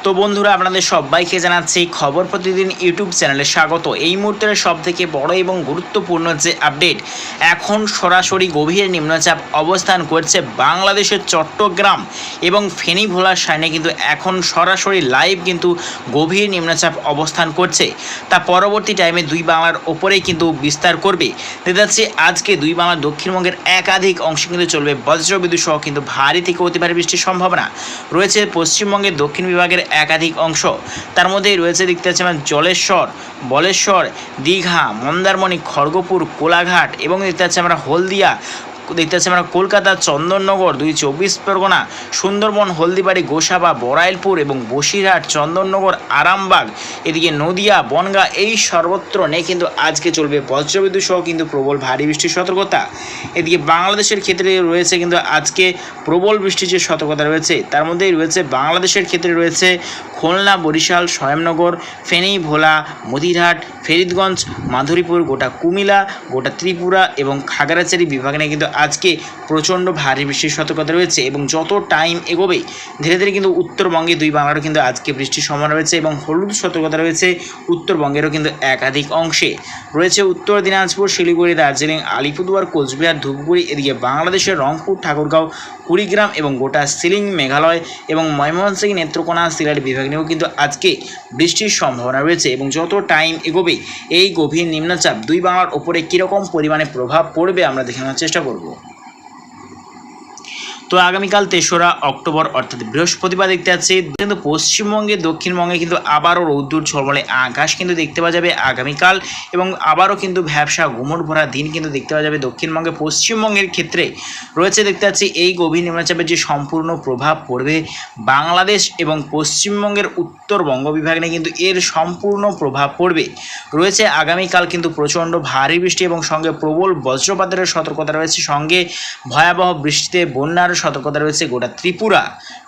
তো বন্ধুরা আপনাদের সবাইকে জানাচ্ছি খবর প্রতিদিন ইউটিউব চ্যানেলে স্বাগত। এই মুহূর্তের সবথেকে বড় এবং গুরুত্বপূর্ণ যে আপডেট, এখন সরাসরি গভীর নিম্নচাপ অবস্থান করছে বাংলাদেশের চট্টগ্রাম এবং ফেনী ভোলার সাইনে, কিন্তু এখন সরাসরি লাইভ কিন্তু গভীর নিম্নচাপ অবস্থান করছে। তা পরবর্তী টাইমে দুই বাংলার ওপরেই কিন্তু বিস্তার করবে। দেখা যাচ্ছে আজকে দুই বাংলার দক্ষিণবঙ্গের একাধিক অংশে কিন্তু চলবে বজ্রবিদ্যুৎ সহ কিন্তু ভারী থেকে অতি ভারী বৃষ্টির সম্ভাবনা রয়েছে। পশ্চিমবঙ্গের দক্ষিণ বিভাগের একাধিক অংশ, তার মধ্যেই রয়েছে দেখতে পাচ্ছি আমরা জলেশ্বর, বলেশ্বর, দীঘা, মন্দারমণি, খড়গপুর, কোলাঘাট এবং দেখতে পাচ্ছি আমরা হলদিয়া, দেখতে পাচ্ছি আমরা কলকাতা, চন্দননগর, 24 পরগনা, সুন্দরবন, হলদিবাড়ি, গোসাবা, বড়াইলপুর এবং বসিরহাট, চন্দননগর, আরামবাগ, এদিকে নদিয়া, বনগাঁ, এই সর্বত্র নেই কিন্তু আজকে চলবে বজ্রবিদ্যুৎ সহ কিন্তু প্রবল ভারী বৃষ্টির সতর্কতা। এদিকে বাংলাদেশের ক্ষেত্রে রয়েছে কিন্তু আজকে প্রবল বৃষ্টির যে সতর্কতা রয়েছে, তার মধ্যেই রয়েছে বাংলাদেশের ক্ষেত্রে রয়েছে খুলনা, বরিশাল, স্বয়ংনগর, ফেনী, ভোলা, মতিরহাট, ফরিদগঞ্জ, মাধুরীপুর, গোটা কুমিল্লা, গোটা ত্রিপুরা এবং খাগড়াছড়ি বিভাগ নিয়ে কিন্তু আজকে প্রচণ্ড ভারী বৃষ্টির সতর্কতা রয়েছে। এবং যত টাইম এগোবে ধীরে ধীরে কিন্তু উত্তরবঙ্গে দুই বাংলারও কিন্তু আজকে বৃষ্টির সম্ভাবনা রয়েছে এবং হলুদ সতর্কতা রয়েছে উত্তরবঙ্গেরও কিন্তু একাধিক অংশে রয়েছে। উত্তর দিনাজপুর, শিলিগুড়ি, দার্জিলিং, আলিপুরদুয়ার, কোচবিহার, ধূপগুড়ি, এদিকে বাংলাদেশের রংপুর, ঠাকুরগাঁও, কুড়িগ্রাম এবং গোটা সিলিং, মেঘালয় এবং ময়মনসিংহ, নেত্রকোনা, সিলেট বিভাগ নিয়েও কিন্তু আজকে বৃষ্টির সম্ভাবনা রয়েছে। এবং যত টাইম এগোবে এই গভীর নিম্নচাপ দুই বাংলার ওপরে কীরকম পরিমাণে প্রভাব পড়বে আমরা দেখানোর চেষ্টা করব। তো আগামীকাল 3রা অক্টোবর অর্থাৎ বৃহস্পতিবার দেখতে পাচ্ছি কিন্তু পশ্চিমবঙ্গে দক্ষিণবঙ্গে কিন্তু আবারও রৌদ্র ঝলমলে আকাশ কিন্তু দেখতে পাওয়া যাবে আগামীকাল, এবং আবারও কিন্তু ভ্যাবসা গুমট ভরা দিন কিন্তু দেখতে পাওয়া যাবে দক্ষিণবঙ্গে। পশ্চিমবঙ্গের ক্ষেত্রে রয়েছে দেখতে পাচ্ছি এই গভীর নিম্নচাপের যে সম্পূর্ণ প্রভাব পড়বে বাংলাদেশ এবং পশ্চিমবঙ্গের উত্তরবঙ্গ বিভাগ নিয়ে কিন্তু এর সম্পূর্ণ প্রভাব পড়বে। রয়েছে আগামীকাল কিন্তু প্রচণ্ড ভারী বৃষ্টি এবং সঙ্গে প্রবল বজ্রপাতের সতর্কতা রয়েছে, সঙ্গে ভয়াবহ বৃষ্টিতে বন্যার সতর্কতা রয়েছে গোটা ত্রিপুরা,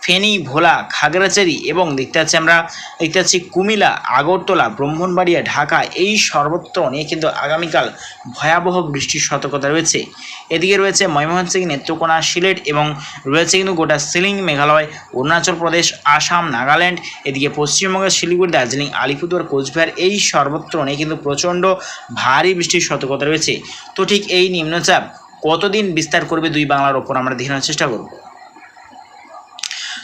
ফেনী, ভোলা, খাগড়াছড়ি এবং দেখতে পাচ্ছি কুমিল্লা, আগরতলা, ব্রাহ্মণবাড়িয়া, ঢাকা, এই সর্বত্র নিয়ে কিন্তু আগামীকাল ভয়াবহ বৃষ্টির সতর্কতা রয়েছে। এদিকে রয়েছে ময়মনসিংহ, নেত্রকোনা, সিলেট এবং রয়েছে কিন্তু গোটা সিলিং, মেঘালয়, অরুণাচল প্রদেশ, আসাম, নাগাল্যান্ড, এদিকে পশ্চিমবঙ্গের শিলিগুড়ি, দার্জিলিং, আলিপুরদুয়ার, কোচবিহার, এই সর্বত্র নিয়ে কিন্তু প্রচণ্ড ভারী বৃষ্টির সতর্কতা রয়েছে। তো ঠিক এই নিম্নচাপ কতদিন বিস্তার করবে দুই বাংলার ওপর আমরা দেখানোর চেষ্টা করব।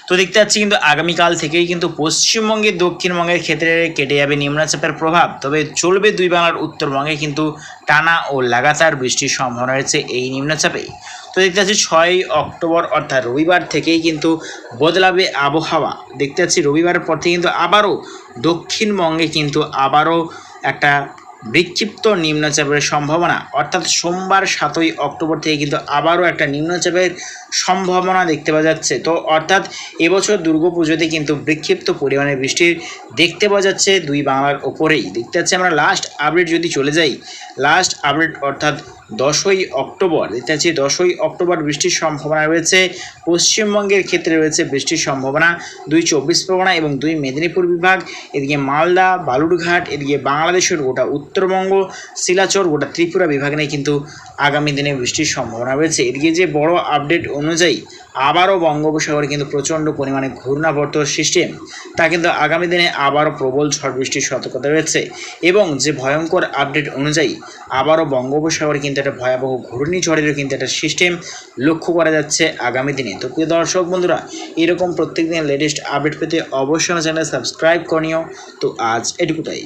তো দেখতে পাচ্ছি কিন্তু আগামীকাল থেকেই কিন্তু পশ্চিমবঙ্গের দক্ষিণবঙ্গের ক্ষেত্রে কেটে যাবে নিম্নচাপের প্রভাব, তবে চলবে দুই বাংলার উত্তরবঙ্গে কিন্তু টানা ও লাগাতার বৃষ্টির সম্ভাবনা রয়েছে এই নিম্নচাপে। তো দেখতে পাচ্ছি 6 অক্টোবর অর্থাৎ রবিবার থেকেই কিন্তু বদলাবে আবহাওয়া। দেখতে পাচ্ছি রবিবারের পর থেকে কিন্তু আবারও দক্ষিণবঙ্গে কিন্তু আবারও একটা বিক্ষিপ্ত নিম্নচাপের সম্ভাবনা, অর্থাৎ সোমবার 7 অক্টোবর থেকে কিন্তু আবারও একটা নিম্নচাপের সম্ভাবনা দেখতে পাওয়া যাচ্ছে। তো অর্থাৎ এবছর দুর্গাপুজোতে কিন্তু বিক্ষিপ্ত পরিমাণে বৃষ্টির দেখতে পাওয়া যাচ্ছে দুই বাংলার ওপরেই। দেখতে পাচ্ছি আমরা লাস্ট আপডেট যদি চলে যাই, লাস্ট আপডেট অর্থাৎ 10ই অক্টোবর, দেখতে পাচ্ছি 10ই অক্টোবর বৃষ্টির সম্ভাবনা রয়েছে। পশ্চিমবঙ্গের ক্ষেত্রে রয়েছে বৃষ্টির সম্ভাবনা 2 24 পরগনা এবং 2 মেদিনীপুর বিভাগ, এদিকে মালদা, বালুরঘাট, এদিকে বাংলাদেশের গোটা উত্তরবঙ্গ, শিলাচর, গোটা ত্রিপুরা বিভাগ নিয়ে কিন্তু আগামী দিনে বৃষ্টির সম্ভাবনা রয়েছে। এদিকে যে বড় আপডেট অনুযায়ী আবারও বঙ্গোপসাগরে কিন্তু প্রচণ্ড পরিমাণে ঘূর্ণাবর্ত সিস্টেম, তা কিন্তু আগামী দিনে আবারও প্রবল ঝড় বৃষ্টির সতর্কতা রয়েছে। এবং যে ভয়ঙ্কর আপডেট অনুযায়ী আবারও বঙ্গোপসাগরে কিন্তু একটা ভয়াবহ ঘূর্ণিঝড়েরও কিন্তু একটা সিস্টেম লক্ষ্য করা যাচ্ছে আগামী দিনে। তো প্রিয় দর্শক বন্ধুরা, এরকম প্রত্যেক দিনের লেটেস্ট আপডেট পেতে অবশ্যই চ্যানেল সাবস্ক্রাইব করিও। তো আজ এটুকুটাই।